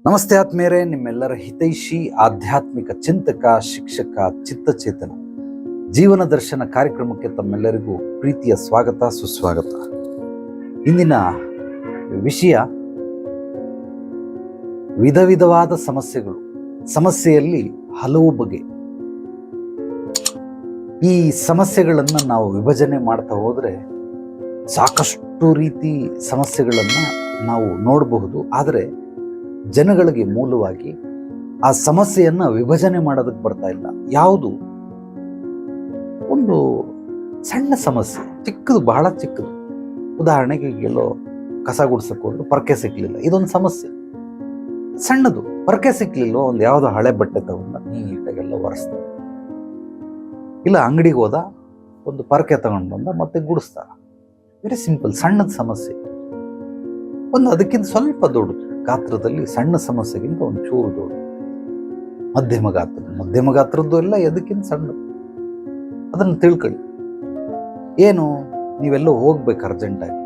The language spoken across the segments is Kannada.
ನಮಸ್ತೆ ಆತ್ಮೇರೆ, ನಿಮ್ಮೆಲ್ಲರ ಹಿತೈಷಿ ಆಧ್ಯಾತ್ಮಿಕ ಚಿಂತಕ, ಶಿಕ್ಷಕ, ಚಿತ್ತಚೇತನ ಜೀವನ ದರ್ಶನ ಕಾರ್ಯಕ್ರಮಕ್ಕೆ ತಮ್ಮೆಲ್ಲರಿಗೂ ಪ್ರೀತಿಯ ಸ್ವಾಗತ, ಸುಸ್ವಾಗತ. ಇಂದಿನ ವಿಷಯ ವಿಧ ವಿಧವಾದ ಸಮಸ್ಯೆಗಳು. ಸಮಸ್ಯೆಯಲ್ಲಿ ಹಲವು ಬಗೆ. ಈ ಸಮಸ್ಯೆಗಳನ್ನು ನಾವು ವಿಭಜನೆ ಮಾಡ್ತಾ ಹೋದರೆ ಸಾಕಷ್ಟು ರೀತಿ ಸಮಸ್ಯೆಗಳನ್ನು ನಾವು ನೋಡಬಹುದು. ಆದರೆ ಜನಗಳಿಗೆ ಮೂಲವಾಗಿ ಆ ಸಮಸ್ಯೆಯನ್ನು ವಿಭಜನೆ ಮಾಡೋದಕ್ಕೆ ಬರ್ತಾ ಇಲ್ಲ. ಯಾವುದು ಒಂದು ಸಣ್ಣ ಸಮಸ್ಯೆ, ಚಿಕ್ಕದು, ಬಹಳ ಚಿಕ್ಕದು. ಉದಾಹರಣೆಗೆ ಎಲ್ಲೋ ಕಸ ಗುಡ್ಸಕ್ಕೆ ಹೋದ್ರು ಪರ್ಕೆ ಸಿಕ್ಲಿಲ್ಲ, ಇದೊಂದು ಸಮಸ್ಯೆ. ಸಣ್ಣದು, ಪರ್ಕೆ ಸಿಕ್ಲಿಲ್ಲ, ಒಂದು ಯಾವುದೋ ಹಳೆ ಬಟ್ಟೆ ತಗೊಂಡ ನೀಟಾಗೆಲ್ಲ ಒರೆಸ್ದ. ಇಲ್ಲ ಅಂಗಡಿಗೆ ಹೋದ, ಒಂದು ಪರ್ಕೆ ತಗೊಂಡು ಬಂದ, ಮತ್ತೆ ಗುಡಿಸ್ದ. ವೆರಿ ಸಿಂಪಲ್, ಸಣ್ಣದ ಸಮಸ್ಯೆ. ಒಂದು ಅದಕ್ಕಿಂತ ಸ್ವಲ್ಪ ದೊಡ್ಡದು ಗಾತ್ರದಲ್ಲಿ, ಸಣ್ಣ ಸಮಸ್ಯೆಗಿಂತ ಒಂದು ಚೂರು ದೊಡ್ಡ, ಮಧ್ಯಮ ಗಾತ್ರದ್ದು ಎಲ್ಲ ಅದಕ್ಕಿಂತ ಸಣ್ಣದು. ಅದನ್ನು ತಿಳ್ಕೊಳ್ಳಿ. ಏನು, ನೀವೆಲ್ಲೋ ಹೋಗ್ಬೇಕು ಅರ್ಜೆಂಟಾಗಿ,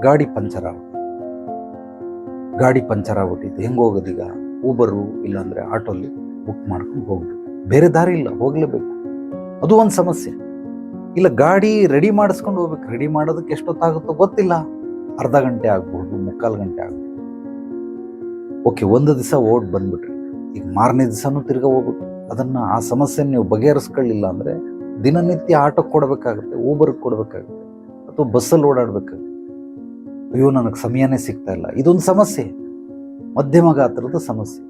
ಗಾಡಿ ಪಂಚರ್ ಆಗ್ಬಿಟ್ಟಿತ್ತು. ಹೆಂಗೆ ಹೋಗೋದೀಗ? ಊಬರು ಇಲ್ಲಾಂದ್ರೆ ಆಟೋಲ್ಲಿ ಬುಕ್ ಮಾಡ್ಕೊಂಡು ಹೋಗ್ಬೇಕು, ಬೇರೆ ದಾರಿ ಇಲ್ಲ, ಹೋಗ್ಲೇಬೇಕು. ಅದು ಒಂದು ಸಮಸ್ಯೆ. ಇಲ್ಲ ಗಾಡಿ ರೆಡಿ ಮಾಡಿಸ್ಕೊಂಡು ಹೋಗ್ಬೇಕು, ರೆಡಿ ಮಾಡೋದಕ್ಕೆ ಎಷ್ಟೊತ್ತಾಗುತ್ತೋ ಗೊತ್ತಿಲ್ಲ, ಅರ್ಧ ಗಂಟೆ ಆಗ್ಬೋದು, ಮುಕ್ಕಾಲು ಗಂಟೆ ಆಗ್ಬೋದು. ಓಕೆ, ಒಂದು ದಿವಸ ಓಡ್ ಬಂದ್ಬಿಟ್ರಿ, ಈಗ ಮಾರನೇ ದಿವಸನೂ ತಿರ್ಗಾ ಹೋಗ್ಬೇಕು. ಆ ಸಮಸ್ಯೆನ ನೀವು ಬಗೆಹರಿಸ್ಕೊಳ್ಳಿಲ್ಲ ಅಂದರೆ ದಿನನಿತ್ಯ ಆಟೋಕ್ಕೆ ಕೊಡಬೇಕಾಗುತ್ತೆ, ಊಬರ್ಗೆ ಕೊಡಬೇಕಾಗುತ್ತೆ, ಅಥವಾ ಬಸ್ಸಲ್ಲಿ ಓಡಾಡಬೇಕಾಗುತ್ತೆ. ಅಯ್ಯೋ, ನನಗೆ ಸಮಯನೇ ಸಿಗ್ತಾ ಇಲ್ಲ. ಇದೊಂದು ಸಮಸ್ಯೆ, ಮಧ್ಯಮ ಗಾತ್ರದ ಸಮಸ್ಯೆ.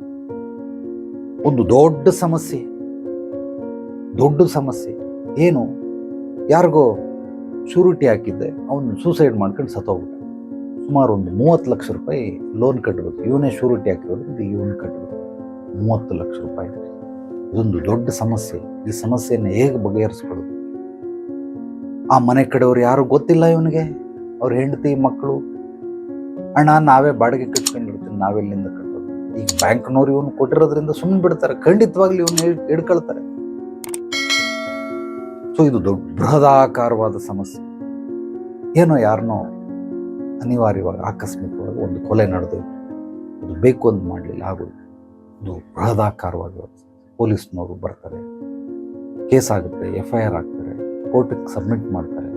ಒಂದು ದೊಡ್ಡ ಸಮಸ್ಯೆ ಏನು, ಯಾರಿಗೋ ಶೂರಿಟಿ ಹಾಕಿದ್ದೆ, ಅವನು ಸೂಸೈಡ್ ಮಾಡ್ಕೊಂಡು ಸತ್ತೋಗ್ಬಿಟ್ಟ. ಸುಮಾರು ಒಂದು 30 ಲಕ್ಷ ರೂಪಾಯಿ ಲೋನ್ ಕಟ್ಟಬೇಕು. ಇವನೇ ಶೂರಿಟಿ ಹಾಕಿರೋದ್ರಿಂದ ಇವನು ಕಟ್ಟಬೇಕು 30 ಲಕ್ಷ ರೂಪಾಯಿ. ಇದೊಂದು ದೊಡ್ಡ ಸಮಸ್ಯೆ. ಈ ಸಮಸ್ಯೆಯನ್ನು ಹೇಗೆ ಬಗೆಹರಿಸ್ಕೊಳ್ಳೋದು? ಆ ಮನೆ ಕಡೆಯವ್ರು ಯಾರು ಗೊತ್ತಿಲ್ಲ ಇವನಿಗೆ, ಅವ್ರ ಹೆಂಡತಿ ಮಕ್ಕಳು, ಅಣ್ಣ ನಾವೇ ಬಾಡಿಗೆ ಕಟ್ಕೊಂಡಿರ್ತೀನಿ, ನಾವೆಲ್ಲಿಂದ ಕಟ್ಟೋದು? ಈಗ ಬ್ಯಾಂಕ್ನವ್ರು ಇವನು ಕೊಟ್ಟಿರೋದ್ರಿಂದ ಸುಮ್ಮನೆ ಬಿಡ್ತಾರೆ, ಖಂಡಿತವಾಗ್ಲಿ ಇವನು ಹಿಡ್ಕೊಳ್ತಾರೆ. ಸೊ ಇದು ದೊಡ್ಡ ಬೃಹದಾಕಾರವಾದ ಸಮಸ್ಯೆ. ಏನೋ ಯಾರನ್ನೋ ಅನಿವಾರ್ಯವಾಗಿ ಆಕಸ್ಮಿಕವಾಗಿ ಒಂದು ಕೊಲೆ ನಡೆದೋಯ್ತು, ಅದು ಬೇಕು ಅಂತ ಮಾಡಲಿಲ್ಲ, ಆಗೋದು. ಇದು ಬೃಹದಾಕಾರವಾಗಿರುತ್ತೆ. ಪೊಲೀಸ್ನವರು ಬರ್ತಾರೆ, ಕೇಸ್ ಆಗುತ್ತೆ, FIR ಆಗ್ತಾರೆ, ಕೋರ್ಟಿಗೆ ಸಬ್ಮಿಟ್ ಮಾಡ್ತಾರೆ.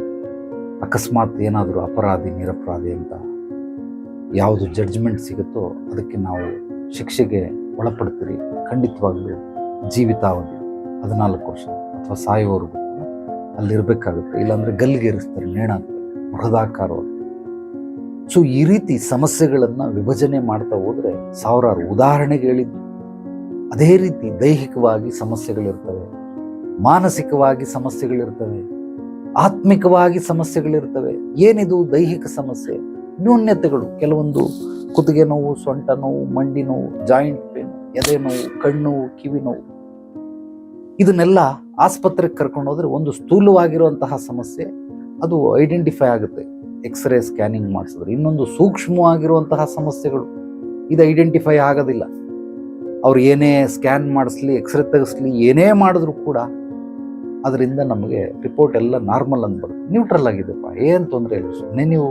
ಅಕಸ್ಮಾತ್ ಏನಾದರೂ ಅಪರಾಧಿ ನಿರಪರಾಧಿ ಅಂತ ಯಾವುದು ಜಡ್ಜ್ಮೆಂಟ್ ಸಿಗುತ್ತೋ ಅದಕ್ಕೆ ನಾವು ಶಿಕ್ಷೆಗೆ ಒಳಪಡ್ತೀರಿ. ಖಂಡಿತವಾಗ್ಲೂ ಜೀವಿತಾವಧಿ 14 ವರ್ಷ ಅಥವಾ ಸಾಯೋವರೆಗೂ ಅಲ್ಲಿರಬೇಕಾಗುತ್ತೆ. ಇಲ್ಲಾಂದರೆ ಗಲ್ಲಿಗೇರಿಸ್ತಾರೆ, ನೇಣಾಕ್ತಾರೆ. ಬೃಹದಾಕಾರವಾಗಿ. ಸೊ ಈ ರೀತಿ ಸಮಸ್ಯೆಗಳನ್ನು ವಿಭಜನೆ ಮಾಡ್ತಾ ಹೋದರೆ ಸಾವಿರಾರು. ಉದಾಹರಣೆಗೆ ಹೇಳಿದ್ದು, ಅದೇ ರೀತಿ ದೈಹಿಕವಾಗಿ ಸಮಸ್ಯೆಗಳಿರ್ತವೆ, ಮಾನಸಿಕವಾಗಿ ಸಮಸ್ಯೆಗಳಿರ್ತವೆ, ಆತ್ಮಿಕವಾಗಿ ಸಮಸ್ಯೆಗಳಿರ್ತವೆ. ಏನಿದು ದೈಹಿಕ ಸಮಸ್ಯೆ? ನ್ಯೂನ್ಯತೆಗಳು. ಕೆಲವೊಂದು ಕುತ್ತಿಗೆ ನೋವು, ಸೊಂಟ ನೋವು, ಮಂಡಿ ನೋವು, ಜಾಯಿಂಟ್ ಪೇನ್, ಎದೆ ನೋವು, ಕಣ್ಣು, ಕಿವಿ ನೋವು. ಇದನ್ನೆಲ್ಲ ಆಸ್ಪತ್ರೆಗೆ ಕರ್ಕೊಂಡು ಹೋದ್ರೆ ಒಂದು ಸ್ಥೂಲವಾಗಿರುವಂತಹ ಸಮಸ್ಯೆ ಅದು ಐಡೆಂಟಿಫೈ ಆಗುತ್ತೆ, ಎಕ್ಸ್ರೇ ಸ್ಕ್ಯಾನಿಂಗ್ ಮಾಡಿಸಿದ್ರೆ. ಇನ್ನೊಂದು ಸೂಕ್ಷ್ಮವಾಗಿರುವಂತಹ ಸಮಸ್ಯೆಗಳು ಇದು ಐಡೆಂಟಿಫೈ ಆಗೋದಿಲ್ಲ. ಅವ್ರು ಏನೇ ಸ್ಕ್ಯಾನ್ ಮಾಡಿಸ್ಲಿ, ಎಕ್ಸ್ರೇ ತೆಗೆಸ್ಲಿ, ಏನೇ ಮಾಡಿದ್ರು ಕೂಡ ಅದರಿಂದ ನಮಗೆ ರಿಪೋರ್ಟ್ ಎಲ್ಲ ನಾರ್ಮಲ್ ಅಂದ್ಬಾರ್ದು, ನ್ಯೂಟ್ರಲ್ ಆಗಿದೆಪ್ಪ, ಏನು ತೊಂದರೆ ಇಲ್ಲ. ಸುಮ್ಮನೆ ನೀವು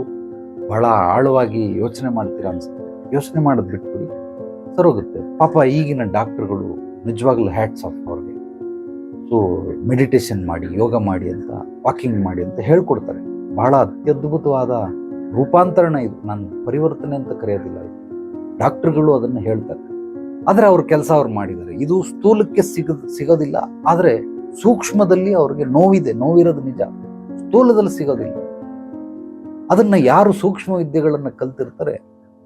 ಬಹಳ ಆಳವಾಗಿ ಯೋಚನೆ ಮಾಡ್ತೀರಾ ಅನ್ಸುತ್ತೆ. ಯೋಚನೆ ಮಾಡೋದು ಬಿಟ್ಬಿಡಿ, ಸರೋಗುತ್ತೆ. ಪಾಪ ಈಗಿನ ಡಾಕ್ಟರ್ಗಳು ನಿಜವಾಗ್ಲೂ ಹ್ಯಾಟ್ಸ್ ಆಫ್ ಅವ್ರಿಗೆ. ಸೊ ಮೆಡಿಟೇಷನ್ ಮಾಡಿ, ಯೋಗ ಮಾಡಿ ಅಂತ, ವಾಕಿಂಗ್ ಮಾಡಿ ಅಂತ ಹೇಳ್ಕೊಡ್ತಾರೆ. ಬಹಳ ಅತ್ಯದ್ಭುತವಾದ ರೂಪಾಂತರಣ ಇದು. ನಾನು ಪರಿವರ್ತನೆ ಅಂತ ಕರೆಯೋದಿಲ್ಲ, ಡಾಕ್ಟರ್ಗಳು ಅದನ್ನು ಹೇಳ್ತಾರೆ. ಆದರೆ ಅವ್ರ ಕೆಲಸ ಅವ್ರು ಮಾಡಿದ್ದಾರೆ. ಇದು ಸ್ಥೂಲಕ್ಕೆ ಸಿಗೋದಿಲ್ಲ, ಆದರೆ ಸೂಕ್ಷ್ಮದಲ್ಲಿ ಅವ್ರಿಗೆ ನೋವಿರೋದು ನಿಜ, ಸ್ಥೂಲದಲ್ಲಿ ಸಿಗೋದಿಲ್ಲ. ಅದನ್ನ ಯಾರು ಸೂಕ್ಷ್ಮ ವಿದ್ಯೆಗಳನ್ನು ಕಲ್ತಿರ್ತಾರೆ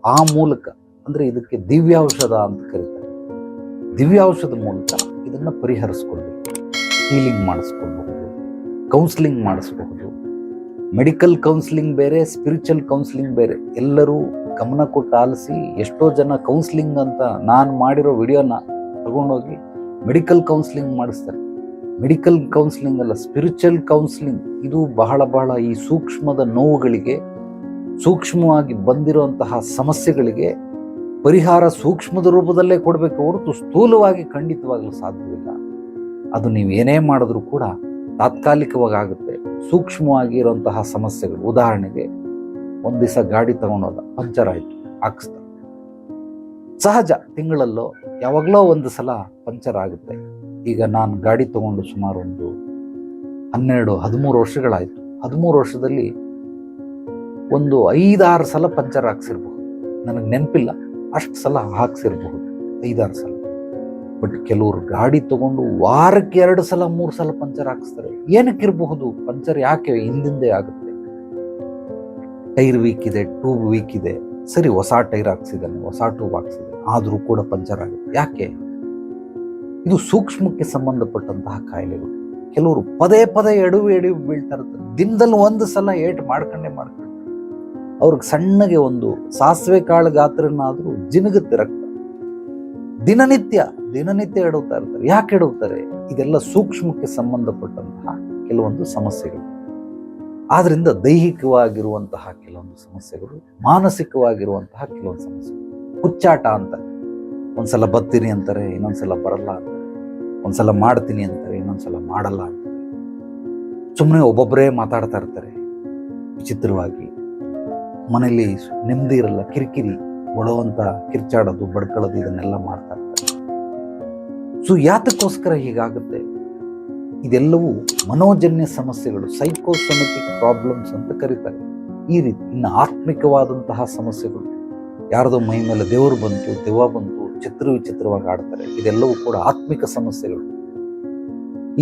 ಆ ಮೂಲಕ, ಅಂದ್ರೆ ಇದಕ್ಕೆ ದಿವ್ಯೌಷಧ ಅಂತ ಕರೀತಾರೆ. ದಿವ್ಯೌಷಧದ ಮೂಲಕ ಇದನ್ನ ಪರಿಹರಿಸ್ಕೊಳ್ಬೇಕು. ಹೀಲಿಂಗ್ ಮಾಡಿಸ್ಕೊಳ್ಬಹುದು, ಕೌನ್ಸಿಲಿಂಗ್ ಮಾಡಿಸ್ಬಹುದು. ಮೆಡಿಕಲ್ ಕೌನ್ಸಿಲಿಂಗ್ ಬೇರೆ, ಸ್ಪಿರಿಚುವಲ್ ಕೌನ್ಸಿಲಿಂಗ್ ಬೇರೆ. ಎಲ್ಲರೂ ಗಮನ ಕೊಟ್ಟು ಆಲಿಸಿ. ಎಷ್ಟೋ ಜನ ಕೌನ್ಸಿಲಿಂಗ್ ಅಂತ ನಾನು ಮಾಡಿರೋ ವಿಡಿಯೋನ ತಗೊಂಡೋಗಿ ಮೆಡಿಕಲ್ ಕೌನ್ಸಿಲಿಂಗ್ ಮಾಡಿಸ್ತಾರೆ. ಮೆಡಿಕಲ್ ಕೌನ್ಸಿಲಿಂಗ್ ಅಲ್ಲ, ಸ್ಪಿರಿಚುವಲ್ ಕೌನ್ಸಿಲಿಂಗ್. ಇದು ಬಹಳ ಈ ಸೂಕ್ಷ್ಮದ ನೋವುಗಳಿಗೆ, ಸೂಕ್ಷ್ಮವಾಗಿ ಬಂದಿರುವಂತಹ ಸಮಸ್ಯೆಗಳಿಗೆ ಪರಿಹಾರ ಸೂಕ್ಷ್ಮದ ರೂಪದಲ್ಲೇ ಕೊಡಬೇಕು ಹೊರತು ಸ್ಥೂಲವಾಗಿ ಖಂಡಿತವಾಗಲು ಸಾಧ್ಯವಿಲ್ಲ. ಅದು ನೀವು ಏನೇ ಮಾಡಿದ್ರೂ ಕೂಡ ತಾತ್ಕಾಲಿಕವಾಗಿ ಆಗುತ್ತೆ. ಸೂಕ್ಷ್ಮವಾಗಿ ಇರುವಂತಹ ಸಮಸ್ಯೆಗಳು, ಉದಾಹರಣೆಗೆ ಒಂದು ದಿವಸ ಗಾಡಿ ತಗೊಂಡೋದ, ಪಂಚರ್ ಆಯಿತು, ಹಾಕಿಸ್ದ. ಸಹಜ, ತಿಂಗಳಲ್ಲೋ ಯಾವಾಗಲೋ ಒಂದು ಸಲ ಪಂಚರ್ ಆಗುತ್ತೆ. ಈಗ ನಾನು ಗಾಡಿ ತಗೊಂಡು ಸುಮಾರು ಒಂದು 12-13 ವರ್ಷಗಳಾಯಿತು. 13 ವರ್ಷದಲ್ಲಿ ಒಂದು 5-6 ಸಲ ಪಂಚರ್ ಹಾಕ್ಸಿರ್ಬಹುದು. ನನಗೆ ನೆನಪಿಲ್ಲ, ಅಷ್ಟು ಸಲ ಹಾಕ್ಸಿರ್ಬಹುದು, 5-6 ಸಲ. ಬಟ್ ಕೆಲವರು ಗಾಡಿ ತಗೊಂಡು ವಾರಕ್ಕೆ 2 ಸಲ 3 ಸಲ ಪಂಚರ್ ಹಾಕಿಸ್ತಾರೆ. ಏನಕ್ಕಿರಬಹುದು ಪಂಚರ್? ಯಾಕೆ? ಹಿಂದಿಂದೆ ಆಗುತ್ತೆ. ಟೈರ್ ವೀಕ್ ಇದೆ, ಟ್ಯೂಬ್ ವೀಕ್ ಇದೆ, ಸರಿ ಹೊಸ ಟೈರ್ ಹಾಕ್ಸಿದ್ದಾನೆ, ಹೊಸ ಟ್ಯೂಬ್ ಹಾಕ್ಸಿದ್ದಾನೆ, ಆದರೂ ಕೂಡ ಪಂಚರ್ ಆಗುತ್ತೆ. ಯಾಕೆ? ಇದು ಸೂಕ್ಷ್ಮಕ್ಕೆ ಸಂಬಂಧಪಟ್ಟಂತಹ ಕಾಯಿಲೆಗಳು. ಕೆಲವರು ಪದೇ ಪದೇ ಎಡವು ಬೀಳ್ತಾ ಇರ್ತಾರೆ. ದಿನದಲ್ಲಿ 1 ಸಲ ಏಟು ಮಾಡ್ಕೊಂಡೆ ಅವ್ರಿಗೆ ಸಣ್ಣಗೆ ಒಂದು ಸಾಸಿವೆ ಕಾಳು ಗಾತ್ರನಾದ್ರೂ ಜಿನುಗುತ್ತೆ ರಕ್ತ. ದಿನನಿತ್ಯ ಎಡವ್ತಾ ಇರ್ತಾರೆ. ಯಾಕೆ ಎಡವ್ತಾರೆ? ಇದೆಲ್ಲ ಸೂಕ್ಷ್ಮಕ್ಕೆ ಸಂಬಂಧಪಟ್ಟಂತಹ ಕೆಲವೊಂದು ಸಮಸ್ಯೆಗಳು. ಆದ್ರಿಂದ ದೈಹಿಕವಾಗಿರುವಂತಹ ಕೆಲವೊಂದು ಸಮಸ್ಯೆಗಳು, ಮಾನಸಿಕವಾಗಿರುವಂತಹ ಕೆಲವೊಂದು ಸಮಸ್ಯೆಗಳು. ಹುಚ್ಚಾಟ ಅಂತ, ಒಂದ್ಸಲ ಬರ್ತೀನಿ ಅಂತಾರೆ, ಇನ್ನೊಂದ್ಸಲ ಬರಲ್ಲ ಅಂತಾರೆ, ಒಂದ್ಸಲ ಮಾಡ್ತೀನಿ ಅಂತಾರೆ, ಇನ್ನೊಂದ್ಸಲ ಮಾಡಲ್ಲ ಅಂತಾರೆ. ಸುಮ್ಮನೆ ಒಬ್ಬೊಬ್ಬರೇ ಮಾತಾಡ್ತಾ ಇರ್ತಾರೆ ವಿಚಿತ್ರವಾಗಿ. ಮನೇಲಿ ನೆಮ್ಮದಿ ಇರಲ್ಲ, ಕಿರಿಕಿರಿ, ಒಳವಂತ ಕಿರ್ಚಾಡೋದು, ಬಡ್ಕೊಳ್ಳೋದು, ಇದನ್ನೆಲ್ಲ ಮಾಡ್ತಾ ಇರ್ತಾರೆ. ಸೊ ಯಾತಕ್ಕೋಸ್ಕರ ಹೀಗಾಗುತ್ತೆ? ಇದೆಲ್ಲವೂ ಮನೋಜನ್ಯ ಸಮಸ್ಯೆಗಳು, ಸೈಕೋಸೊಮೆಟಿಕ್ ಪ್ರಾಬ್ಲಮ್ಸ್ ಅಂತ ಕರೀತಾರೆ. ಈ ರೀತಿ ಇನ್ನು ಆತ್ಮಿಕವಾದಂತಹ ಸಮಸ್ಯೆಗಳು, ಯಾರ್ದೋ ಮೈ ಮೇಲೆ ದೇವರು ಬಂತು, ದೆವ್ವ ಬಂತು, ವಿಚಿತ್ರವಾಗಿ ಆಡ್ತಾರೆ. ಇದೆಲ್ಲವೂ ಕೂಡ ಆತ್ಮಿಕ ಸಮಸ್ಯೆಗಳು.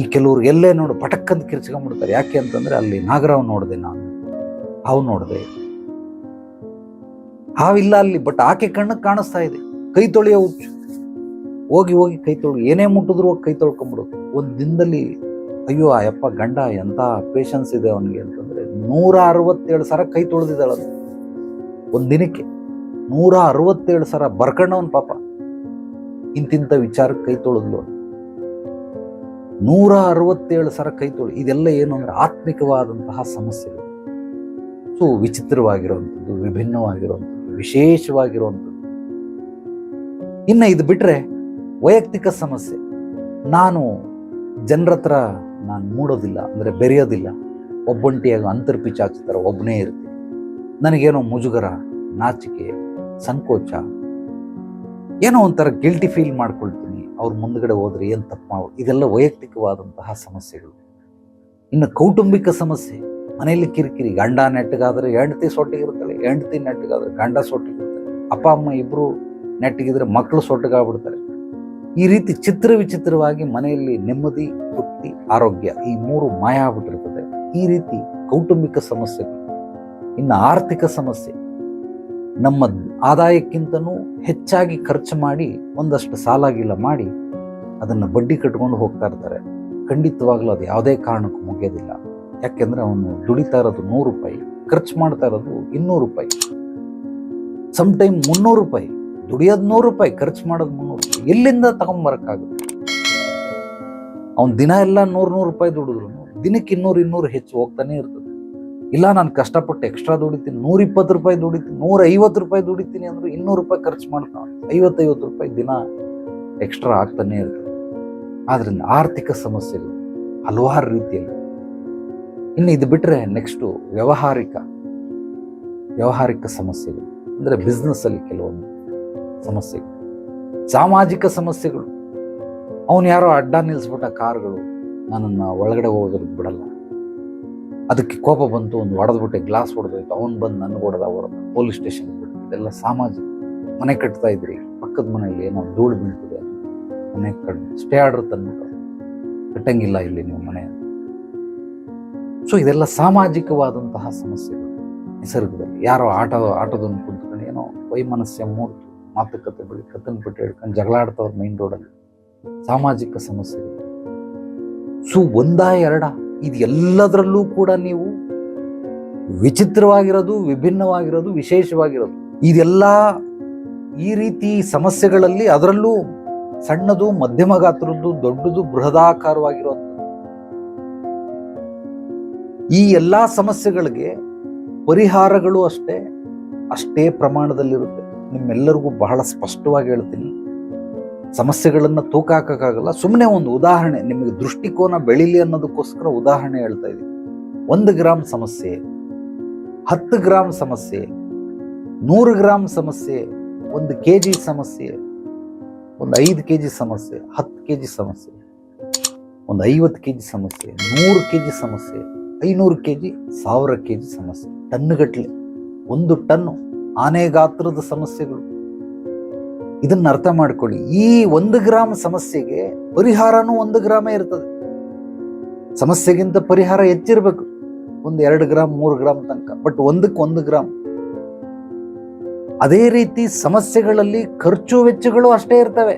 ಈ ಕೆಲವ್ರು ಎಲ್ಲೇ ನೋಡು ಪಟಕ್ಕಂತ ಕಿರ್ಚ್ಕೊಂಡ್ಬಿಡ್ತಾರೆ. ಯಾಕೆ ಅಂತಂದ್ರೆ ಅಲ್ಲಿ ನಾಗರಾವ್ ನೋಡಿದೆ, ನಾನು ಹಾವು ನೋಡಿದೆ, ಹಾವಿಲ್ಲ ಅಲ್ಲಿ, ಬಟ್ ಆಕೆ ಕಣ್ಣಕ್ಕೆ ಕಾಣಿಸ್ತಾ ಇದೆ. ಕೈ ತೊಳೆಯೋ ಹುಚ್ಚು, ಹೋಗಿ ಕೈ ತೊಳಿ, ಏನೇ ಮುಟ್ಟಿದ್ರು ಹೋಗಿ ಕೈ ತೊಳ್ಕೊಂಡ್ಬಿಡೋದು. ಒಂದು ದಿನದಲ್ಲಿ ಅಯ್ಯೋ ಆ ಯಪ್ಪ ಗಂಡ ಎಂತ ಪೇಷನ್ಸ್ ಇದೆ ಅವನಿಗೆ ಅಂತಂದ್ರೆ 167 ಸರ ಕೈ ತೊಳೆದಿದ್ದಾಳಂತ. ಒಂದ್ ದಿನಕ್ಕೆ 167 ಸರ ಬರ್ಕೊಂಡವನ್ ಪಾಪ ಇಂತಿಂತ ವಿಚಾರಕ್ಕೆ ಕೈ ತೊಳೆದ್ಲು. 167 ಸರ ಕೈ ತೊಳೆ. ಇದೆಲ್ಲ ಏನು ಅಂದ್ರೆ ಆತ್ಮಿಕವಾದಂತಹ ಸಮಸ್ಯೆಗಳು. ಸೊ ವಿಚಿತ್ರವಾಗಿರುವಂಥದ್ದು, ವಿಭಿನ್ನವಾಗಿರುವಂಥದ್ದು, ವಿಶೇಷವಾಗಿರುವಂಥದ್ದು. ಇನ್ನು ಇದು ಬಿಟ್ರೆ ವೈಯಕ್ತಿಕ ಸಮಸ್ಯೆ. ನಾನು ಜನರ ಹತ್ರ ಮೂಡೋದಿಲ್ಲ, ಅಂದರೆ ಬೆರೆಯೋದಿಲ್ಲ. ಒಬ್ಬಂಟಿಯಾಗಿ ಅಂತರ್ಪಿಚಾಚಿ ಥರ ಒಬ್ಬನೇ ಇರ್ತೀನಿ. ನನಗೇನೋ ಮುಜುಗರ, ನಾಚಿಕೆ, ಸಂಕೋಚ, ಏನೋ ಒಂಥರ ಗಿಲ್ಟಿ ಫೀಲ್ ಮಾಡ್ಕೊಳ್ತೀನಿ. ಅವ್ರ ಮುಂದ್ಗಡೆ ಹೋದ್ರೆ ಏನು ತಪ್ಪು ಮಾಡೋದು. ಇದೆಲ್ಲ ವೈಯಕ್ತಿಕವಾದಂತಹ ಸಮಸ್ಯೆಗಳು. ಇನ್ನು ಕೌಟುಂಬಿಕ ಸಮಸ್ಯೆ, ಮನೆಯಲ್ಲಿ ಕಿರಿಕಿರಿ. ಗಂಡ ನೆಟ್ಟಗಾದ್ರೆ ಹೆಂಡತಿ ಸೊಟ್ಟಿಗಿರ್ತಾಳೆ, ಹೆಂಡತಿ ನೆಟ್ಟಗಾದ್ರೆ ಗಂಡ ಸೊಟ್ಟಿಗಿರ್ತಾರೆ, ಅಪ್ಪ ಅಮ್ಮ ಇಬ್ರು ನೆಟ್ಟಗಿದ್ರೆ ಮಕ್ಕಳು ಸೊಟ್ಟಗಾಗ್ಬಿಡ್ತಾರೆ. ಈ ರೀತಿ ವಿಚಿತ್ರವಾಗಿ ಮನೆಯಲ್ಲಿ ನೆಮ್ಮದಿ, ತೃಪ್ತಿ, ಆರೋಗ್ಯ ಈ 3 ಮಾಯ ಆಗ್ಬಿಟ್ಟಿರ್ತದೆ. ಈ ರೀತಿ ಕೌಟುಂಬಿಕ ಸಮಸ್ಯೆಗಳು. ಇನ್ನು ಆರ್ಥಿಕ ಸಮಸ್ಯೆ, ನಮ್ಮ ಆದಾಯಕ್ಕಿಂತನೂ ಹೆಚ್ಚಾಗಿ ಖರ್ಚು ಮಾಡಿ ಒಂದಷ್ಟು ಸಾಲಾಗಿಲ್ಲ ಮಾಡಿ ಅದನ್ನು ಬಡ್ಡಿ ಕಟ್ಕೊಂಡು ಹೋಗ್ತಾ ಇರ್ತಾರೆ. ಖಂಡಿತವಾಗ್ಲೂ ಅದು ಯಾವುದೇ ಕಾರಣಕ್ಕೂ ಮುಗಿಯೋದಿಲ್ಲ. ಯಾಕೆಂದ್ರೆ ಅವನು ದುಡಿತಾ ಇರೋದು 100 ರೂಪಾಯಿ, ಖರ್ಚು ಮಾಡ್ತಾ ಇರೋದು 200 ರೂಪಾಯಿ, ಸಮ್ಟೈಮ್ 300 ರೂಪಾಯಿ. ದುಡಿಯೋದು 100 ರೂಪಾಯಿ, ಖರ್ಚು ಮಾಡೋದು 300 ರೂಪಾಯಿ. ಎಲ್ಲಿಂದ ತಗೊಂಬರಕ್ಕಾಗುತ್ತೆ? ಅವ್ನು ದಿನ ಎಲ್ಲ 100 ರೂಪಾಯಿ ದುಡಿದ್ರು ದಿನಕ್ಕೆ 200 ಹೆಚ್ಚು ಹೋಗ್ತಾನೆ ಇರ್ತದೆ. ಇಲ್ಲ ನಾನು ಕಷ್ಟಪಟ್ಟು ಎಕ್ಸ್ಟ್ರಾ ದುಡಿತೀನಿ, 120 ರೂಪಾಯಿ ದುಡಿತೀನಿ, 150 ರೂಪಾಯಿ ದುಡಿತೀನಿ ಅಂದ್ರೆ 200 ರೂಪಾಯಿ ಖರ್ಚು ಮಾಡ್ತಾನೆ, 50 ರೂಪಾಯಿ ದಿನ ಎಕ್ಸ್ಟ್ರಾ ಆಗ್ತಾನೆ ಇರ್ತದೆ. ಆದ್ರಿಂದ ಆರ್ಥಿಕ ಸಮಸ್ಯೆಗಳು ಹಲವಾರು ರೀತಿಯಲ್ಲಿ. ಇನ್ನು ಇದು ಬಿಟ್ರೆ ನೆಕ್ಸ್ಟು ವ್ಯಾವಹಾರಿಕ ಸಮಸ್ಯೆಗಳು, ಅಂದ್ರೆ ಬಿಸ್ನೆಸ್ ಅಲ್ಲಿ ಕೆಲವೊಂದು ಸಮಸ್ಯೆಗಳು. ಸಾಮಾಜಿಕ ಸಮಸ್ಯೆಗಳು, ಅವನು ಯಾರೋ ಅಡ್ಡ ನಿಲ್ಲಿಸ್ಬಿಟ್ಟ ಕಾರುಗಳು, ನನ್ನನ್ನು ಒಳಗಡೆ ಹೋಗೋದಕ್ಕೆ ಬಿಡಲ್ಲ, ಅದಕ್ಕೆ ಕೋಪ ಬಂತು, ಒಂದು ಹೊಡೆದ್ಬಿಟ್ಟೆ, ಗ್ಲಾಸ್ ಹೊಡೆದೋಯ್ತು, ಅವನು ಬಂದು ನನಗೆ ಹೊಡೆದ ಪೊಲೀಸ್ ಸ್ಟೇಷನ್ ಬಿಟ್ಟು. ಇದೆಲ್ಲ ಸಾಮಾಜಿಕ. ಮನೆ ಕಟ್ತಾ ಇದ್ರಿ, ಪಕ್ಕದ ಮನೆಯಲ್ಲಿ ಏನೋ ಧೂಳು ಬೀಳ್ತದೆ, ಮನೆ ಸ್ಟೇ ಆರ್ಡರ್ ತಂದ್ಬಿಟ್ಟು ಕಟ್ಟಂಗಿಲ್ಲ ಇಲ್ಲಿ ನೀವು ಮನೆ. ಸೊ ಇದೆಲ್ಲ ಸಾಮಾಜಿಕವಾದಂತಹ ಸಮಸ್ಯೆಗಳು. ನಿಸರ್ಗದಲ್ಲಿ ಯಾರೋ ಆಟೋದನ್ನು ಕುಂತ್ಕೊಂಡು ಏನೋ ವೈಮನಸ್ಯ ಮೂರ್ತು ಮಾತುಕತೆ ಬಳಿ ಕತ್ತನ್ ಬಿಟ್ಟು ಹೇಳ್ಕೊಂಡು ಜಗಳ ಆಡ್ತವ್ರು ಮೈನ್ ರೋಡಲ್ಲಿ. ಸಾಮಾಜಿಕ ಸಮಸ್ಯೆಗಳು. ಸೊ 1-2 ಇದು ಎಲ್ಲದರಲ್ಲೂ ಕೂಡ ನೀವು ವಿಚಿತ್ರವಾಗಿರೋದು, ವಿಭಿನ್ನವಾಗಿರೋದು, ವಿಶೇಷವಾಗಿರೋದು, ಇದೆಲ್ಲ ಈ ರೀತಿ ಸಮಸ್ಯೆಗಳಲ್ಲಿ ಅದರಲ್ಲೂ ಸಣ್ಣದು, ಮಧ್ಯಮ ಗಾತ್ರದ್ದು, ದೊಡ್ಡದು, ಬೃಹದಾಕಾರವಾಗಿರುವಂಥದ್ದು. ಈ ಎಲ್ಲಾ ಸಮಸ್ಯೆಗಳಿಗೆ ಪರಿಹಾರಗಳು ಅಷ್ಟೇ ಪ್ರಮಾಣದಲ್ಲಿರುತ್ತೆ. ನಿಮ್ಮೆಲ್ಲರಿಗೂ ಬಹಳ ಸ್ಪಷ್ಟವಾಗಿ ಹೇಳ್ತೀನಿ, ಸಮಸ್ಯೆಗಳನ್ನ ತೂಕ ಹಾಕಕ್ಕಾಗಲ್ಲ. ಸುಮ್ಮನೆ ಒಂದು ಉದಾಹರಣೆ, ನಿಮಗೆ ದೃಷ್ಟಿಕೋನ ಬೆಳಿಲಿ ಅನ್ನೋದಕ್ಕೋಸ್ಕರ ಉದಾಹರಣೆ ಹೇಳ್ತಾ ಇದ್ದೀನಿ. 1 ಗ್ರಾಮ್ ಸಮಸ್ಯೆ, 10 ಗ್ರಾಮ್ ಸಮಸ್ಯೆ, 100 ಗ್ರಾಮ್ ಸಮಸ್ಯೆ, 1 kg ಸಮಸ್ಯೆ, ಒಂದು 5 kg ಸಮಸ್ಯೆ, 10 kg ಸಮಸ್ಯೆ, ಒಂದು 50 kg ಸಮಸ್ಯೆ, 100 kg ಸಮಸ್ಯೆ, 500 kg, 1000 kg ಸಮಸ್ಯೆ, ಟನ್ನುಗಟ್ಟಲೆ, 1 ಟನ್ನು ಆನೆ ಗಾತ್ರದ ಸಮಸ್ಯೆಗಳು. ಇದನ್ನ ಅರ್ಥ ಮಾಡ್ಕೊಳ್ಳಿ. ಈ 1 ಗ್ರಾಮ್ ಸಮಸ್ಯೆಗೆ ಪರಿಹಾರನೂ 1 ಗ್ರಾಮೇ ಇರ್ತದೆ. ಸಮಸ್ಯೆಗಿಂತ ಪರಿಹಾರ ಹೆಚ್ಚಿರ್ಬೇಕು, ಒಂದು 2 ಗ್ರಾಮ್ 3 ಗ್ರಾಮ್ ತನಕ, ಬಟ್ 1ಕ್ಕೆ 1 ಗ್ರಾಮ್. ಅದೇ ರೀತಿ ಸಮಸ್ಯೆಗಳಲ್ಲಿ ಖರ್ಚು ವೆಚ್ಚಗಳು ಅಷ್ಟೇ ಇರ್ತವೆ.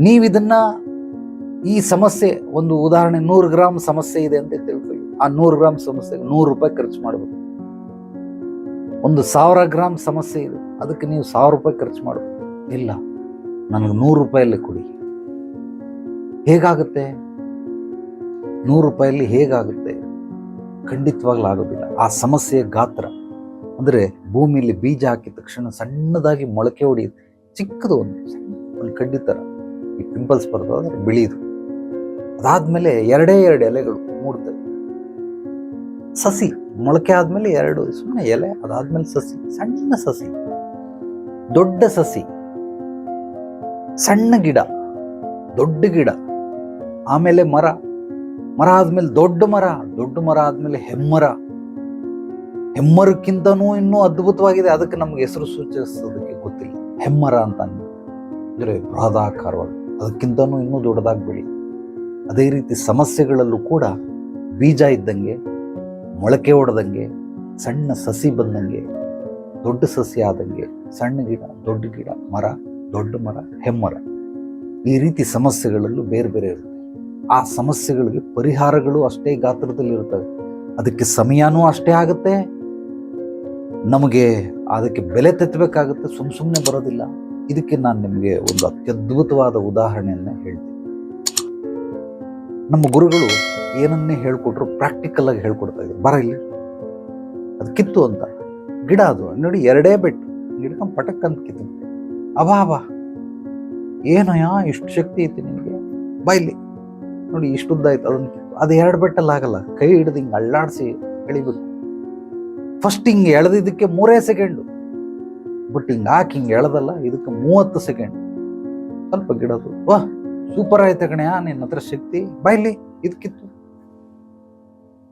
ನೀವಿದನ್ನ ಈ ಸಮಸ್ಯೆ, ಒಂದು ಉದಾಹರಣೆ 100 ಗ್ರಾಮ್ ಸಮಸ್ಯೆ ಇದೆ ಅಂತ ತಿಳ್ಕೊಳ್ಳಿ. ಆ 100 ಗ್ರಾಮ್ ಸಮಸ್ಯೆಗೆ 100 ರೂಪಾಯಿ ಖರ್ಚು ಮಾಡಬೇಕು. ಒಂದು 1000 ಗ್ರಾಮ್ ಸಮಸ್ಯೆ ಇದೆ, ಅದಕ್ಕೆ ನೀವು 1000 ರೂಪಾಯಿ ಖರ್ಚು ಮಾಡಬೇಕು. ಇಲ್ಲ, ನನಗೆ 100 ರೂಪಾಯಲ್ಲಿ ಕೊಡಿ. ಹೇಗಾಗುತ್ತೆ? 100 ರೂಪಾಯಲ್ಲಿ ಹೇಗಾಗುತ್ತೆ? ಖಂಡಿತವಾಗ್ಲೂ ಆಗೋದಿಲ್ಲ. ಆ ಸಮಸ್ಯೆಯ ಗಾತ್ರ ಅಂದರೆ ಭೂಮಿಯಲ್ಲಿ ಬೀಜ ಹಾಕಿದ ತಕ್ಷಣ ಸಣ್ಣದಾಗಿ ಮೊಳಕೆ ಹೊಡೆಯುತ್ತೆ, ಚಿಕ್ಕದು ಒಂದು ಕಡ್ಡಿ ಥರ. ಈ ಪಿಂಪಲ್ಸ್ ಬರ್ತದೆ, ಬಿಳಿದು. ಅದಾದ್ಮೇಲೆ 2 ಎಲೆಗಳು ಮೂಡ್ತವೆ. ಸಸಿ ಮೊಳಕೆ ಆದ್ಮೇಲೆ 2 ಸುಮ್ಮನೆ ಎಲೆ, ಅದಾದ್ಮೇಲೆ ಸಸಿ, ಸಣ್ಣ ಸಸಿ, ದೊಡ್ಡ ಸಸಿ, ಸಣ್ಣ ಗಿಡ, ದೊಡ್ಡ ಗಿಡ, ಆಮೇಲೆ ಮರ, ಮರ ಆದ್ಮೇಲೆ ದೊಡ್ಡ ಮರ, ದೊಡ್ಡ ಮರ ಆದ್ಮೇಲೆ ಹೆಮ್ಮರ. ಹೆಮ್ಮರಕ್ಕಿಂತನೂ ಇನ್ನೂ ಅದ್ಭುತವಾಗಿದೆ, ಅದಕ್ಕೆ ನಮ್ಗೆ ಹೆಸರು ಸೂಚಿಸೋದಕ್ಕೆ ಗೊತ್ತಿಲ್ಲ. ಹೆಮ್ಮರ ಅಂತ ಅಂದ್ರೆ ಬೃಹದಾಕಾರವಾಗಿ, ಅದಕ್ಕಿಂತನೂ ಇನ್ನೂ ದೊಡ್ಡದಾಗಿ ಬೆಳಿ. ಅದೇ ರೀತಿ ಸಮಸ್ಯೆಗಳಲ್ಲೂ ಕೂಡ ಬೀಜ ಇದ್ದಂಗೆ, ಮೊಳಕೆ ಹೊಡೆದಂಗೆ, ಸಣ್ಣ ಸಸಿ ಬಂದಂಗೆ, ದೊಡ್ಡ ಸಸಿ ಆದಂಗೆ, ಸಣ್ಣ ಗಿಡ, ದೊಡ್ಡ ಗಿಡ, ಮರ, ದೊಡ್ಡ ಮರ, ಹೆಮ್ಮರ. ಈ ರೀತಿ ಸಮಸ್ಯೆಗಳಲ್ಲೂ ಬೇರೆ ಬೇರೆ ಇರುತ್ತೆ. ಆ ಸಮಸ್ಯೆಗಳಿಗೆ ಪರಿಹಾರಗಳು ಅಷ್ಟೇ ಗಾತ್ರದಲ್ಲಿ ಇರ್ತವೆ. ಅದಕ್ಕೆ ಸಮಯನೂ ಅಷ್ಟೇ ಆಗುತ್ತೆ, ನಮಗೆ ಅದಕ್ಕೆ ಬೆಲೆ ತೆತ್ತಬೇಕಾಗುತ್ತೆ, ಸುಮ್ಮನೆ ಬರೋದಿಲ್ಲ. ಇದಕ್ಕೆ ನಾನು ನಿಮಗೆ ಒಂದು ಅತ್ಯದ್ಭುತವಾದ ಉದಾಹರಣೆಯನ್ನ ಹೇಳ್ತೀನಿ. ನಮ್ಮ ಗುರುಗಳು ಏನನ್ನೇ ಹೇಳ್ಕೊಟ್ರು ಪ್ರಾಕ್ಟಿಕಲ್ ಆಗಿ ಹೇಳ್ಕೊಡ್ತಾ ಇದ್ರು. ಬರ ಇಲ್ಲಿ, ಅದು ಕಿತ್ತು ಅಂತ ಗಿಡ, ಅದು ನೋಡಿ 2 ಬೆಟ್ಟು ಗಿಡಕ್ಕೆ ಪಟಕ್ ಅಂತ ಕಿತ್ತುತ್ತೆ. ಅಬಾ ಏನಯ್ಯ ಇಷ್ಟು ಶಕ್ತಿ ಐತಿ ನಿನಗೆ, ಬಾ ಇಲ್ಲಿ ನೋಡಿ ಇಷ್ಟುದ್ದ ಆಯ್ತು, ಅದನ್ನ ಅದು 2 ಬೆಟ್ಟಲ್ಲಿ ಆಗಲ್ಲ. ಕೈ ಹಿಡಿದು ಹಿಂಗೆ ಅಳ್ಳಾಡಿಸಿ ಎಳಿಬೇಕು. ಫಸ್ಟ್ ಹಿಂಗೆ ಎಳೆದಿದ್ದಕ್ಕೆ 3 ಸೆಕೆಂಡು, ಬಟ್ ಹಿಂಗೆ ಹಾಕಿ ಹಿಂಗೆ ಎಳೆದಲ್ಲ, ಇದಕ್ಕೆ 30 ಸೆಕೆಂಡ್. ಸ್ವಲ್ಪ ಗಿಡದು ವಾಹ್ ಸೂಪರ್ ಆಯ್ತು ಕಣೆಯ, ನಿನ್ನ ಹತ್ರ ಶಕ್ತಿ, ಬಾ ಇಲ್ಲಿ ಇದಕ್ಕಿತ್ತು.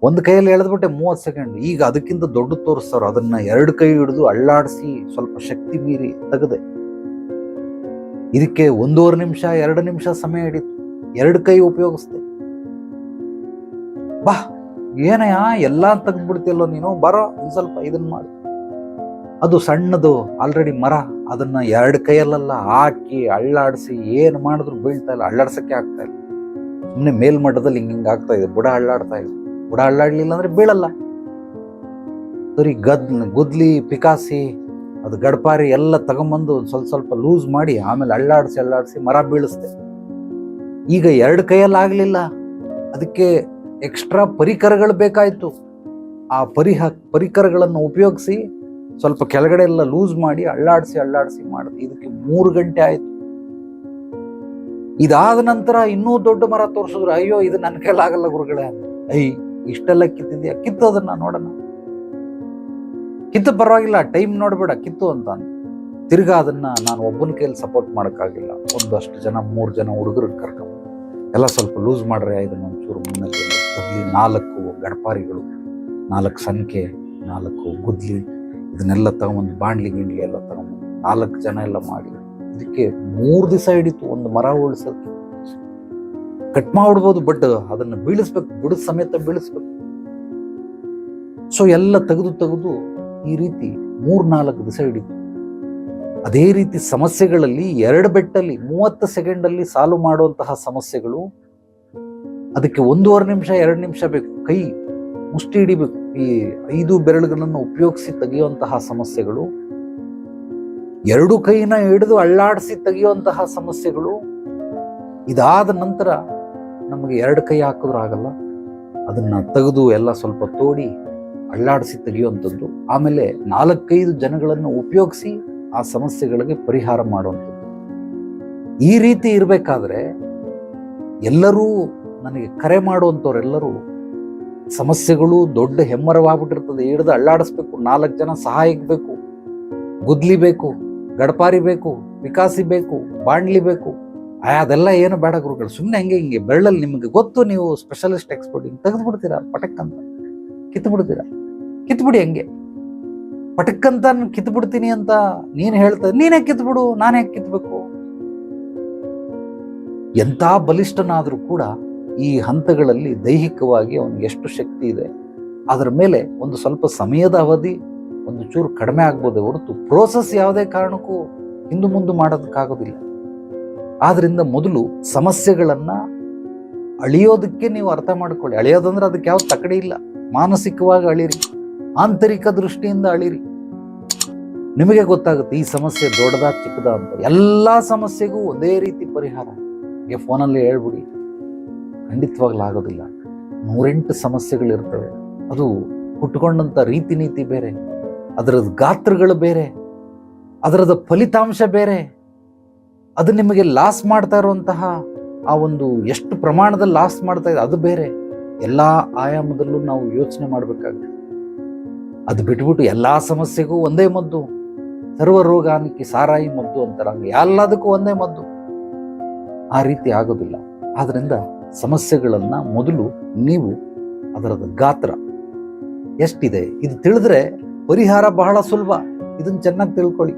ಒಂದು ಕೈಯಲ್ಲಿ ಎಳೆದ್ಬಿಟ್ಟೆ 30 ಸೆಕೆಂಡ್. ಈಗ ಅದಕ್ಕಿಂತ ದೊಡ್ಡ ತೋರಿಸ್ತಾರ, ಅದನ್ನ 2 ಕೈ ಹಿಡಿದು ಅಳ್ಳಾಡಿಸಿ ಸ್ವಲ್ಪ ಶಕ್ತಿ ಮೀರಿ ತೆಗೆದೆ. ಇದಕ್ಕೆ 1.5 ನಿಮಿಷ 2 ನಿಮಿಷ ಸಮಯ ಹಿಡಿತು. 2 ಕೈ ಉಪಯೋಗಿಸ್ದೆ. ಬಾ ಏನಯ್ಯ ಎಲ್ಲ ತೆಗೆದ್ಬಿಡ್ತಿಯಲ್ಲೋ ನೀನು, ಬರೋ ಒಂದು ಸ್ವಲ್ಪ ಇದನ್ನ ಮಾಡಿ. ಅದು ಸಣ್ಣದು ಆಲ್ರೆಡಿ ಮರ, ಅದನ್ನ 2 ಕೈಯಲ್ಲೆಲ್ಲ ಹಾಕಿ ಅಳ್ಳಾಡಿಸಿ ಏನು ಮಾಡಿದ್ರು ಬೀಳ್ತಾ ಇಲ್ಲ, ಅಳ್ಳಾಡ್ಸಕ್ಕೆ ಆಗ್ತಾ ಇಲ್ಲ. ಸುಮ್ಮನೆ ಮೇಲ್ಮಟ್ಟದಲ್ಲಿ ಹಿಂಗೆ ಆಗ್ತಾ ಇದೆ, ಬುಡ ಅಳ್ಳಾಡ್ತಾ ಇದೆ. ಬುಡ ಅಳ್ಳಾಡ್ಲಿಲ್ಲ ಅಂದ್ರೆ ಬೀಳಲ್ಲ. ಸರಿ ಗುದ್ಲಿ ಪಿಕಾಸಿ ಅದು ಗಡ್ಪಾರಿ ಎಲ್ಲ ತಗೊಂಬಂದು ಸ್ವಲ್ಪ ಲೂಸ್ ಮಾಡಿ ಆಮೇಲೆ ಅಳ್ಳಾಡಿಸಿ ಮರ ಬೀಳಿಸ್ದೆ. ಈಗ 2 ಕೈಯಲ್ಲಿ ಆಗ್ಲಿಲ್ಲ, ಅದಕ್ಕೆ ಎಕ್ಸ್ಟ್ರಾ ಪರಿಕರಗಳು ಬೇಕಾಯ್ತು. ಆ ಪರಿಕರಗಳನ್ನು ಉಪಯೋಗಿಸಿ ಸ್ವಲ್ಪ ಕೆಳಗಡೆ ಎಲ್ಲ ಲೂಸ್ ಮಾಡಿ ಅಳ್ಳಾಡಿಸಿ ಮಾಡಿದೆ. ಇದಕ್ಕೆ 3 ಗಂಟೆ ಆಯ್ತು. ಇದಾದ ನಂತರ ಇನ್ನೂ ದೊಡ್ಡ ಮರ ತೋರಿಸಿದ್ರು. ಅಯ್ಯೋ ಇದು ನನ್ನ ಕೈಲಾಗಲ್ಲ ಗುರುಗಳೇ. ಇಷ್ಟೆಲ್ಲ ಕಿತ್ತಿದ್ಯಾ, ಕಿತ್ತು ಅದನ್ನ ನೋಡೋಣ. ಕಿತ್ತು ಪರವಾಗಿಲ್ಲ, ಟೈಮ್ ನೋಡ್ಬೇಡ, ಕಿತ್ತು ಅಂತ. ತಿರ್ಗಾ ಅದನ್ನ ನಾನು ಒಬ್ಬನ ಕೈಯಲ್ಲಿ ಸಪೋರ್ಟ್ ಮಾಡೋಕ್ಕಾಗಿಲ್ಲ. ಒಂದಷ್ಟು ಜನ 3 ಜನ ಹುಡುಗರಿಗೆ ಕರ್ಕೊಂಡು ಎಲ್ಲ ಸ್ವಲ್ಪ ಲೂಸ್ ಮಾಡ್ರೆ ಇದನ್ನ ಒಂಚೂರು ಮುನ್ನಕ್ಕೆ ತಗಲಿ. 4 ಗಡ್ಪಾರಿಗಳು, 4 ಸಂಖ್ಯೆ, 4 ಗುದ್ಲಿ, ಇದನ್ನೆಲ್ಲ ತಗೊಂಬಂದು ಬಾಂಡ್ಲಿ ಎಲ್ಲ ತಗೊಂಬಂದು 4 ಜನ ಎಲ್ಲ ಮಾಡಿ ಇದಕ್ಕೆ 3 ದಿವಸ ಹಿಡಿತು ಒಂದು ಮರ ಉಳಿಸೋದು. ಕಟ್ ಮಾಡ್ಬಿಡ್ಬೋದು, ಬಟ್ ಅದನ್ನ ಬೀಳಿಸ್ಬೇಕು, ಬುಡದ ಸಮೇತ ಬೀಳಿಸ್ಬೇಕು. ಸೊ ಎಲ್ಲ ತೆಗೆದು ಈ ರೀತಿ 3-4 ದಿವಸ ಹಿಡಿತು. ಅದೇ ರೀತಿ ಸಮಸ್ಯೆಗಳಲ್ಲಿ 2 ಬೆಟ್ಟಲ್ಲಿ 30 ಸೆಕೆಂಡಲ್ಲಿ ಸಾಲ್ವ್ ಮಾಡುವಂತಹ ಸಮಸ್ಯೆಗಳು, ಅದಕ್ಕೆ 1.5 ನಿಮಿಷ 2 ನಿಮಿಷ ಬೇಕು. ಕೈ ಮುಷ್ಟಿ ಹಿಡಿಬೇಕು. ಈ 5 ಬೆರಳುಗಳನ್ನು ಉಪಯೋಗಿಸಿ ತೆಗೆಯುವಂತಹ ಸಮಸ್ಯೆಗಳು, 2 ಕೈನ ಹಿಡಿದು ಅಳ್ಳಾಡಿಸಿ ತೆಗೆಯುವಂತಹ ಸಮಸ್ಯೆಗಳು. ಇದಾದ ನಂತರ ನಮಗೆ 2 ಕೈ ಹಾಕಿದ್ರು ಆಗಲ್ಲ, ಅದನ್ನ ತೆಗೆದು ಎಲ್ಲ ಸ್ವಲ್ಪ ತೋಡಿ ಅಳ್ಳಾಡಿಸಿ ತೆಗೆಯುವಂಥದ್ದು. ಆಮೇಲೆ 4-5 ಜನಗಳನ್ನು ಉಪಯೋಗಿಸಿ ಆ ಸಮಸ್ಯೆಗಳಿಗೆ ಪರಿಹಾರ ಮಾಡುವಂಥದ್ದು. ಈ ರೀತಿ ಇರಬೇಕಾದ್ರೆ ಎಲ್ಲರೂ ನನಗೆ ಕರೆ ಮಾಡುವಂಥವ್ರೆಲ್ಲರೂ ಸಮಸ್ಯೆಗಳು ದೊಡ್ಡ ಹೆಮ್ಮರವಾಗ್ಬಿಟ್ಟಿರ್ತದೆ, ಹಿಡಿದು ಅಳ್ಳಾಡಿಸ್ಬೇಕು, 4 ಜನ ಸಹಾಯಕ್ಕೆ ಬೇಕು. ಗುದ್ಲಿ ಬೇಕು, ಗಡಪಾರಿ ಬೇಕು, ವಿಕಾಸಿ ಬೇಕು, ಬಾಂಡ್ಲಿ ಬೇಕು, ಅದೆಲ್ಲ ಏನು ಬೇಡ ಗುರುಗಳು. ಸುಮ್ಮನೆ ಹಿಂಗೆ ಬೆರಳಲ್ಲಿ ನಿಮಗೆ ಗೊತ್ತು ನೀವು ಸ್ಪೆಷಲಿಸ್ಟ್ ಎಕ್ಸ್ಪರ್ಟ್, ಹಿಂಗೆ ತೆಗೆದ್ಬಿಡ್ತೀರಾ ಪಟಕ್ ಅಂತ, ಕಿತ್ಬಿಡ್ತೀರಾ. ಕಿತ್ಬಿಡಿ ಹಂಗೆ ಪಟಕ್ ಅಂತ ಕಿತ್ಬಿಡ್ತೀನಿ ಅಂತ ನೀನು ಹೇಳ್ತಾ, ನೀನೇ ಕಿತ್ಬಿಡು, ನಾನೇ ಕಿತ್ಬೇಕು. ಎಂಥ ಬಲಿಷ್ಠನಾದ್ರೂ ಕೂಡ ಈ ಹಂತಗಳಲ್ಲಿ ದೈಹಿಕವಾಗಿ ಅವನಿಗೆ ಎಷ್ಟು ಶಕ್ತಿ ಇದೆ ಅದರ ಮೇಲೆ ಒಂದು ಸ್ವಲ್ಪ ಸಮಯದ ಅವಧಿ ಒಂದು ಚೂರು ಕಡಿಮೆ ಆಗ್ಬೋದೇ ಹೊರತು ಪ್ರೋಸೆಸ್ ಯಾವುದೇ ಕಾರಣಕ್ಕೂ ಹಿಂದು ಮುಂದೆ ಮಾಡೋದಕ್ಕಾಗೋದಿಲ್ಲ. ಆದ್ರಿಂದ ಮೊದಲು ಸಮಸ್ಯೆಗಳನ್ನ ಅಳಿಯೋದಕ್ಕೆ ನೀವು ಅರ್ಥ ಮಾಡ್ಕೊಳ್ಳಿ. ಅಳಿಯೋದಂದ್ರೆ ಅದಕ್ಕೆ ಯಾವ ತಕಡಿ ಇಲ್ಲ. ಮಾನಸಿಕವಾಗಿ ಅಳಿರಿ, ಆಂತರಿಕ ದೃಷ್ಟಿಯಿಂದ ಅಳಿರಿ. ನಿಮಗೆ ಗೊತ್ತಾಗುತ್ತೆ ಈ ಸಮಸ್ಯೆ ದೊಡ್ಡದಾ ಚಿಕ್ಕದ ಅಂತ. ಎಲ್ಲಾ ಸಮಸ್ಯೆಗೂ ಒಂದೇ ರೀತಿ ಪರಿಹಾರ ಫೋನಲ್ಲಿ ಹೇಳ್ಬಿಡಿ, ಖಂಡಿತವಾಗ್ಲೂ ಆಗೋದಿಲ್ಲ. 108 ಸಮಸ್ಯೆಗಳಿರ್ತವೆ. ಅದು ಹುಟ್ಕೊಂಡಂತ ರೀತಿ ನೀತಿ ಬೇರೆ, ಅದರದ ಗಾತ್ರಗಳು ಬೇರೆ, ಅದರದ ಫಲಿತಾಂಶ ಬೇರೆ, ಅದು ನಿಮಗೆ ಲಾಸ್ ಮಾಡ್ತಾ ಇರುವಂತಹ ಆ ಒಂದು ಎಷ್ಟು ಪ್ರಮಾಣದಲ್ಲಿ ಲಾಸ್ ಮಾಡ್ತಾ ಇದೆ ಅದು ಬೇರೆ. ಎಲ್ಲಾ ಆಯಾಮದಲ್ಲೂ ನಾವು ಯೋಚನೆ ಮಾಡ್ಬೇಕಾಗುತ್ತೆ. ಅದು ಬಿಟ್ಬಿಟ್ಟು ಎಲ್ಲಾ ಸಮಸ್ಯೆಗೂ ಒಂದೇ ಮದ್ದು, ಸರ್ವ ರೋಗಾನಿಕೆ ಸಾರಾಯಿ ಮದ್ದು ಅಂತಾರಂಗ, ಎಲ್ಲದಕ್ಕೂ ಒಂದೇ ಮದ್ದು, ಆ ರೀತಿ ಆಗೋದಿಲ್ಲ. ಆದ್ರಿಂದ ಸಮಸ್ಯೆಗಳನ್ನ ಮೊದಲು ನೀವು ಅದರದ ಗಾತ್ರ ಎಷ್ಟಿದೆ ಇದು ತಿಳಿದ್ರೆ ಪರಿಹಾರ ಬಹಳ ಸುಲಭ. ಇದನ್ನ ಚೆನ್ನಾಗಿ ತಿಳ್ಕೊಳ್ಳಿ.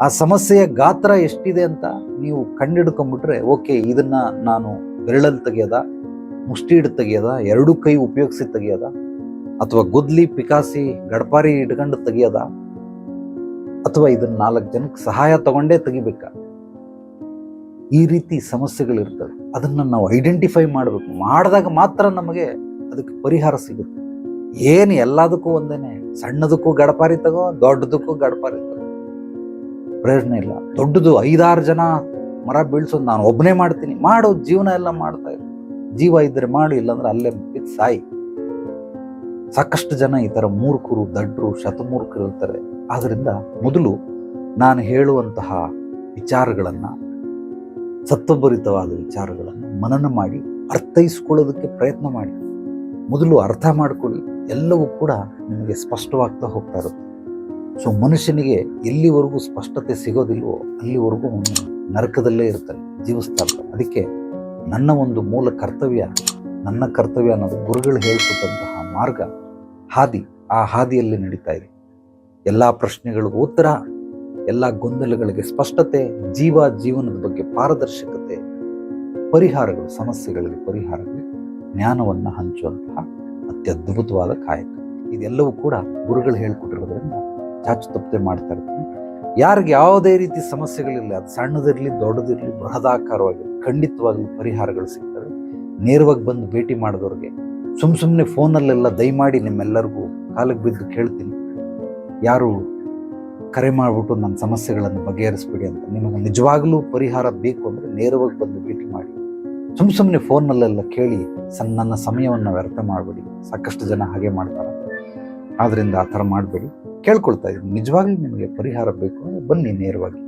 ಆ ಸಮಸ್ಯೆಯ ಗಾತ್ರ ಎಷ್ಟಿದೆ ಅಂತ ನೀವು ಕಂಡಿಡ್ಕೊಂಡ್ಬಿಟ್ರೆ, ಓಕೆ ಇದನ್ನ ನಾನು ಬೆರಳಲ್ಲಿ ತೆಗೆಯೋದ, ಮುಷ್ಟಿ ಹಿಡಿದು ತೆಗೆಯೋದ, 2 ಕೈ ಉಪಯೋಗಿಸಿ ತೆಗೆಯೋದ, ಅಥವಾ ಗುದ್ಲಿ ಪಿಕಾಸಿ ಗಡಪಾರಿ ಇಟ್ಕೊಂಡು ತೆಗೆಯೋದ, ಅಥವಾ ಇದನ್ನ 4 ಜನಕ್ಕೆ ಸಹಾಯ ತಗೊಂಡೇ ತೆಗಿಬೇಕಾ, ಈ ರೀತಿ ಸಮಸ್ಯೆಗಳಿರ್ತವೆ. ಅದನ್ನ ನಾವು ಐಡೆಂಟಿಫೈ ಮಾಡಬೇಕು. ಮಾಡಿದಾಗ ಮಾತ್ರ ನಮಗೆ ಅದಕ್ಕೆ ಪರಿಹಾರ ಸಿಗುತ್ತೆ. ಏನು ಎಲ್ಲದಕ್ಕೂ ಒಂದೇನೆ, ಸಣ್ಣದಕ್ಕೂ ಗಡಪಾರಿ ತಗೋ, ದೊಡ್ಡದಕ್ಕೂ ಗಡಪಾರಿ ತಗೋ, ಪ್ರಯೋಜನ ಇಲ್ಲ. ದೊಡ್ಡದು 5-6 ಜನ ಮರ ಬೀಳ್ಸೋದು ನಾನು ಒಬ್ಬನೇ ಮಾಡ್ತೀನಿ, ಮಾಡೋ ಜೀವನ ಎಲ್ಲ ಮಾಡ್ತಾ ಇದ್ರು. ಜೀವ ಇದ್ರೆ ಮಾಡು, ಇಲ್ಲಾಂದ್ರೆ ಅಲ್ಲೇ ಬಿದ್ದು ಸಾಯಿ. ಸಾಕಷ್ಟು ಜನ ಈ ತರ ಮೂರ್ಖರು, ದಡ್ರು, ಶತಮೂರ್ಖರು ಇರ್ತಾರೆ. ಆದ್ರಿಂದ ಮೊದಲು ನಾನು ಹೇಳುವಂತಹ ವಿಚಾರಗಳನ್ನ, ಸತ್ವಭರಿತವಾದ ವಿಚಾರಗಳನ್ನು ಮನನ ಮಾಡಿ ಅರ್ಥೈಸ್ಕೊಳ್ಳೋದಕ್ಕೆ ಪ್ರಯತ್ನ ಮಾಡಿ. ಮೊದಲು ಅರ್ಥ ಮಾಡ್ಕೊಳ್ಳಿ, ಎಲ್ಲವೂ ಕೂಡ ನಿಮಗೆ ಸ್ಪಷ್ಟವಾಗ್ತಾ ಹೋಗ್ತಾ ಇರುತ್ತೆ. ಸೊ ಮನುಷ್ಯನಿಗೆ ಎಲ್ಲಿವರೆಗೂ ಸ್ಪಷ್ಟತೆ ಸಿಗೋದಿಲ್ವೋ ಅಲ್ಲಿವರೆಗೂ ನರಕದಲ್ಲೇ ಇರ್ತಾನೆ, ಜೀವಿಸ್ತಾ ಇರ್ತಾನೆ. ಅದಕ್ಕೆ ನನ್ನ ಒಂದು ಮೂಲ ಕರ್ತವ್ಯ, ನನ್ನ ಕರ್ತವ್ಯ ಅನ್ನೋದು ಗುರುಗಳು ಹೇಳ್ಕೊಟ್ಟಂತಹ ಮಾರ್ಗ, ಹಾದಿ, ಆ ಹಾದಿಯಲ್ಲಿ ನಡೀತಾ ಇದೆ. ಎಲ್ಲ ಪ್ರಶ್ನೆಗಳಿಗೂ ಉತ್ತರ, ಎಲ್ಲ ಗೊಂದಲಗಳಿಗೆ ಸ್ಪಷ್ಟತೆ, ಜೀವನದ ಬಗ್ಗೆ ಪಾರದರ್ಶಕತೆ, ಪರಿಹಾರಗಳು, ಸಮಸ್ಯೆಗಳಿಗೆ ಪರಿಹಾರಗಳು, ಜ್ಞಾನವನ್ನು ಹಂಚುವಂತಹ ಅತ್ಯದ್ಭುತವಾದ ಕಾಯಕ. ಇದೆಲ್ಲವೂ ಕೂಡ ಗುರುಗಳು ಹೇಳ್ಕೊಟ್ಟಿರೋದ್ರಿಂದ ಚಾಚು ತಪ್ಪದೆ ಮಾಡ್ತಾ ಇರ್ತೀನಿ. ಯಾರಿಗೆ ಯಾವುದೇ ರೀತಿ ಸಮಸ್ಯೆಗಳಿಲ್ಲ, ಅದು ಸಣ್ಣದಿರಲಿ ದೊಡ್ಡದಿರಲಿ ಬೃಹದಾಕಾರವಾಗಿ ಖಂಡಿತವಾಗ್ಲೂ ಪರಿಹಾರಗಳು ಸಿಗ್ತವೆ. ನೇರವಾಗಿ ಬಂದು ಭೇಟಿ ಮಾಡಿದವ್ರಿಗೆ ಸುಮ್ಮನೆ ಫೋನಲ್ಲೆಲ್ಲ ದಯಮಾಡಿ ನಿಮ್ಮೆಲ್ಲರಿಗೂ ಕಾಲಿಗೆ ಬಿದ್ದು ಕೇಳ್ತೀನಿ, ಯಾರು ಕರೆ ಮಾಡಿಬಿಟ್ಟು ನನ್ನ ಸಮಸ್ಯೆಗಳನ್ನು ಬಗೆಹರಿಸ್ಬಿಡಿ ಅಂತ. ನಿಮಗೆ ನಿಜವಾಗ್ಲೂ ಪರಿಹಾರ ಬೇಕು ಅಂದರೆ ನೇರವಾಗಿ ಬಂದು ಭೇಟಿ ಮಾಡಿ. ಸುಮ್ಮನೆ ಫೋನ್ನಲ್ಲೆಲ್ಲ ಕೇಳಿ ನನ್ನ ಸಮಯವನ್ನು ವ್ಯರ್ಥ ಮಾಡಬೇಡಿ. ಸಾಕಷ್ಟು ಜನ ಹಾಗೆ ಮಾಡ್ತಾರೆ. ಆದ್ರಿಂದ ಆ ಥರ ಮಾಡಬೇಡಿ. ಕೇಳ್ಕೊಳ್ತಾ ಇದ್ದೀನಿ, ನಿಜವಾಗ್ಲೂ ನಿಮಗೆ ಪರಿಹಾರ ಬೇಕು ಅಂದರೆ ಬನ್ನಿ, ನೇರವಾಗಿ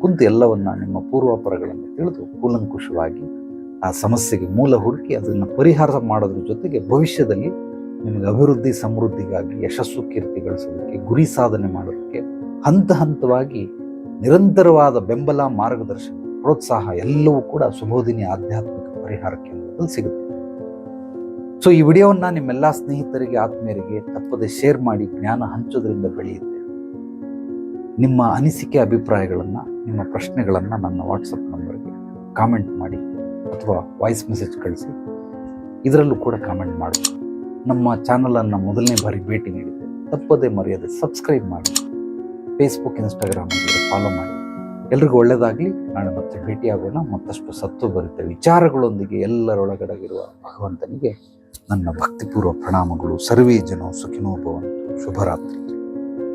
ಕುಂತು ಎಲ್ಲವನ್ನ ನಿಮ್ಮ ಪೂರ್ವಾಪರಗಳನ್ನು ತಿಳಿದು ಕೂಲಂಕುಷವಾಗಿ ಆ ಸಮಸ್ಯೆಗೆ ಮೂಲ ಹುಡುಕಿ ಅದನ್ನು ಪರಿಹಾರ ಮಾಡೋದ್ರ ಜೊತೆಗೆ ಭವಿಷ್ಯದಲ್ಲಿ ನಿಮಗೆ ಅಭಿವೃದ್ಧಿ ಸಮೃದ್ಧಿಗಾಗಿ, ಯಶಸ್ಸು ಕೀರ್ತಿ ಗಳಿಸೋದಕ್ಕೆ, ಗುರಿ ಸಾಧನೆ ಮಾಡೋದಕ್ಕೆ ಹಂತ ಹಂತವಾಗಿ ನಿರಂತರವಾದ ಬೆಂಬಲ, ಮಾರ್ಗದರ್ಶನ, ಪ್ರೋತ್ಸಾಹ ಎಲ್ಲವೂ ಕೂಡ ಸುಬೋಧಿನಿ ಆಧ್ಯಾತ್ಮಿಕ ಪರಿಹಾರ ಕೇಂದ್ರದಲ್ಲಿ ಸಿಗುತ್ತೆ. ಸೊ ಈ ವಿಡಿಯೋವನ್ನ ನಿಮ್ಮೆಲ್ಲ ಸ್ನೇಹಿತರಿಗೆ, ಆತ್ಮೀಯರಿಗೆ ತಪ್ಪದೆ ಶೇರ್ ಮಾಡಿ. ಜ್ಞಾನ ಹಂಚೋದ್ರಿಂದ ಬೆಳೆಯುತ್ತೆ. ನಿಮ್ಮ ಅನಿಸಿಕೆ, ಅಭಿಪ್ರಾಯಗಳನ್ನು, ನಿಮ್ಮ ಪ್ರಶ್ನೆಗಳನ್ನು ನನ್ನ ವಾಟ್ಸಪ್ ನಂಬರ್ಗೆ ಕಾಮೆಂಟ್ ಮಾಡಿ ಅಥವಾ ವಾಯ್ಸ್ ಮೆಸೇಜ್ ಕಳಿಸಿ. ಇದರಲ್ಲೂ ಕೂಡ ಕಾಮೆಂಟ್ ಮಾಡಿ. ನಮ್ಮ ಚಾನಲನ್ನು ಮೊದಲನೇ ಬಾರಿ ಭೇಟಿ ನೀಡಿದೆ, ತಪ್ಪದೇ ಮರೆಯದೆ ಸಬ್ಸ್ಕ್ರೈಬ್ ಮಾಡಿ. ಫೇಸ್ಬುಕ್, ಇನ್ಸ್ಟಾಗ್ರಾಮ್ ಫಾಲೋ ಮಾಡಿ. ಎಲ್ರಿಗೂ ಒಳ್ಳೆಯದಾಗಲಿ. ನಾಳೆ ಮತ್ತೆ ಭೇಟಿಯಾಗೋಣ ಮತ್ತಷ್ಟು ಸತ್ವಭರಿತ ವಿಚಾರಗಳೊಂದಿಗೆ. ಎಲ್ಲರೊಳಗಡೆಗಿರುವ ಭಗವಂತನಿಗೆ ನನ್ನ ಭಕ್ತಿಪೂರ್ವ ಪ್ರಣಾಮಗಳು. ಸರ್ವೇ ಜನೋ ಸುಖಿನೋ ಭವಂತು. ಶುಭರಾತ್ರಿ.